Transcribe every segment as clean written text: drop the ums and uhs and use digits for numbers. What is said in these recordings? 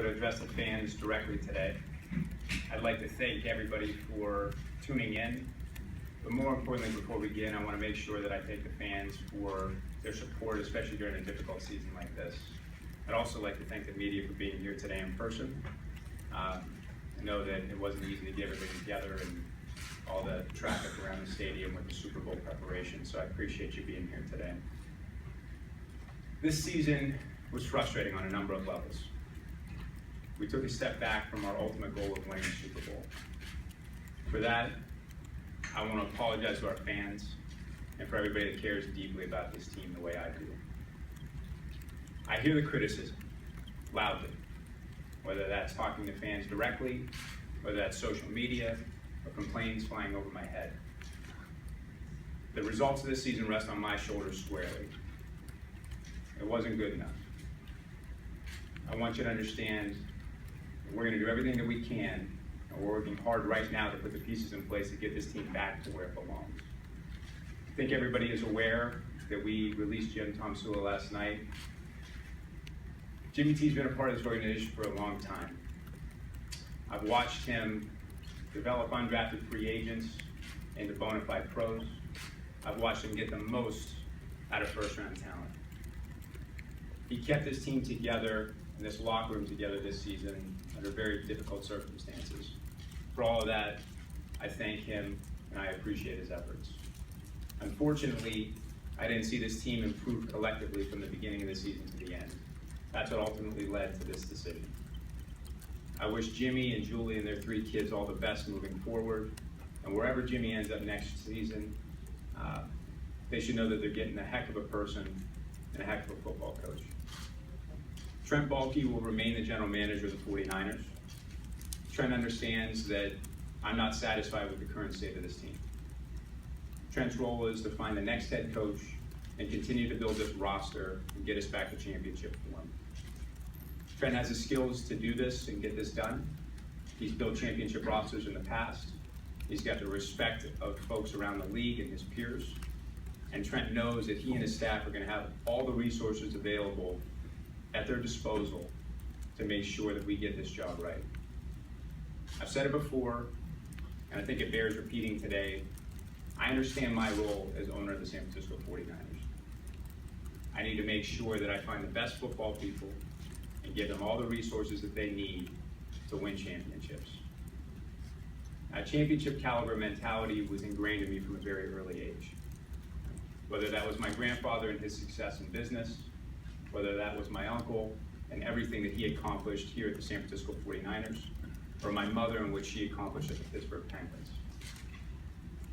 to address the fans directly today. I'd like to thank everybody for tuning in, but more importantly, before we begin, I want to make sure that I thank the fans for their support, especially during a difficult season like this. I'd also like to thank the media for being here today in person. I know that it wasn't easy to get everybody together and all the traffic around the stadium with the Super Bowl preparation, so I appreciate you being here today. This season was frustrating on a number of levels. We took a step back from our ultimate goal of winning the Super Bowl. For that, I want to apologize to our fans and for everybody that cares deeply about this team the way I do. I hear the criticism loudly, whether that's talking to fans directly, whether that's social media, or complaints flying over my head. The results of this season rest on my shoulders squarely. It wasn't good enough. I want you to understand that we're going to do everything that we can, and we're working hard right now to put the pieces in place to get this team back to where it belongs. I think everybody is aware that we released Jim Tomsula last night. Jimmy T's been a part of this organization for a long time. I've watched him develop undrafted free agents into bona fide pros. I've watched him get the most out of first-round talent. He kept this team together and this locker room together this season under very difficult circumstances. For all of that, I thank him and I appreciate his efforts. Unfortunately, I didn't see this team improve collectively from the beginning of the season to the end. That's what ultimately led to this decision. I wish Jimmy and Julie and their 3 kids all the best moving forward. And wherever Jimmy ends up next season, they should know that they're getting a heck of a person and a heck of a football coach. Trent Baalke will remain the general manager of the 49ers. Trent understands that I'm not satisfied with the current state of this team. Trent's role is to find the next head coach and continue to build this roster and get us back to championship form. Trent has the skills to do this and get this done. He's built championship rosters in the past. He's got the respect of folks around the league and his peers. And Trent knows that he and his staff are going to have all the resources available at their disposal to make sure that we get this job right. I've said it before, and I think it bears repeating today. I understand my role as owner of the San Francisco 49ers. I need to make sure that I find the best football people and give them all the resources that they need to win championships. A championship caliber mentality was ingrained in me from a very early age. Whether that was my grandfather and his success in business, whether that was my uncle and everything that he accomplished here at the San Francisco 49ers, or my mother and what she accomplished at the Pittsburgh Penguins.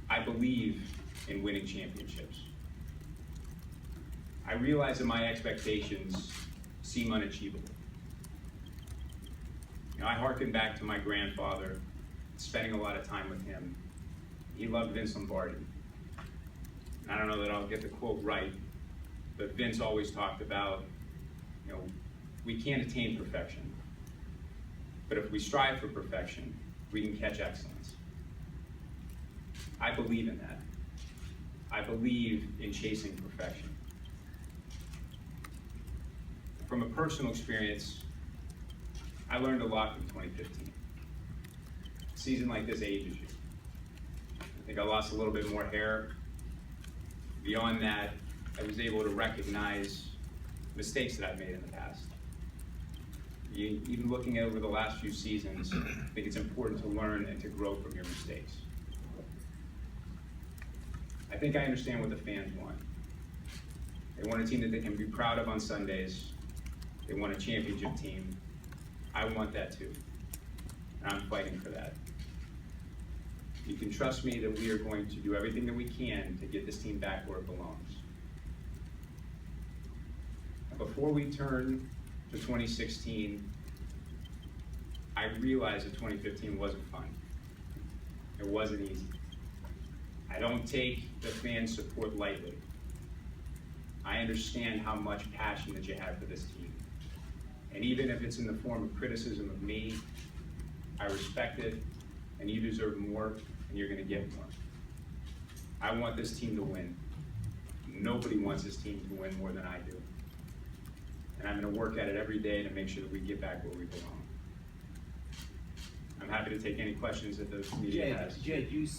I believe in winning championships. I realize that my expectations seem unachievable. I hearken back to my grandfather, spending a lot of time with him. He loved Vince Lombardi. I don't know that I'll get the quote right, but Vince always talked about, we can't attain perfection, but if we strive for perfection, we can catch excellence. I believe in that. I believe in chasing perfection. From a personal experience, I learned a lot from 2015. A season like this ages you. I think I lost a little bit more hair. Beyond that, I was able to recognize mistakes that I've made in the past. Even looking at over the last few seasons, I think it's important to learn and to grow from your mistakes. I think I understand what the fans want. They want a team that they can be proud of on Sundays. They want a championship team. I want that too, and I'm fighting for that. You can trust me that we are going to do everything that we can to get this team back where it belongs. Before we turn to 2016, I realized that 2015 wasn't fun. It wasn't easy. I don't take the fan support lightly. I understand how much passion that you have for this team. And even if it's in the form of criticism of me, I respect it, and you deserve more, and you're going to get more. I want this team to win. Nobody wants this team to win more than I do. and I'm gonna work at it every day to make sure that we get back where we belong. I'm happy to take any questions that the media has. Jed, you said